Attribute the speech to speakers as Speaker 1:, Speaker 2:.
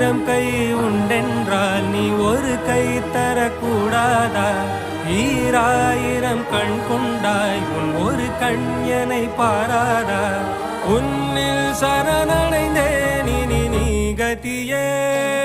Speaker 1: ஆயிரம் கை உண்டென்றால் நீ ஒரு கை தரக்கூடாதா? ஈராயிரம் கண் கொண்டாய் உன் ஒரு கண்யனை பாராதா? உன்னில் சரணடைந்தேன் இனி நீ கதியே.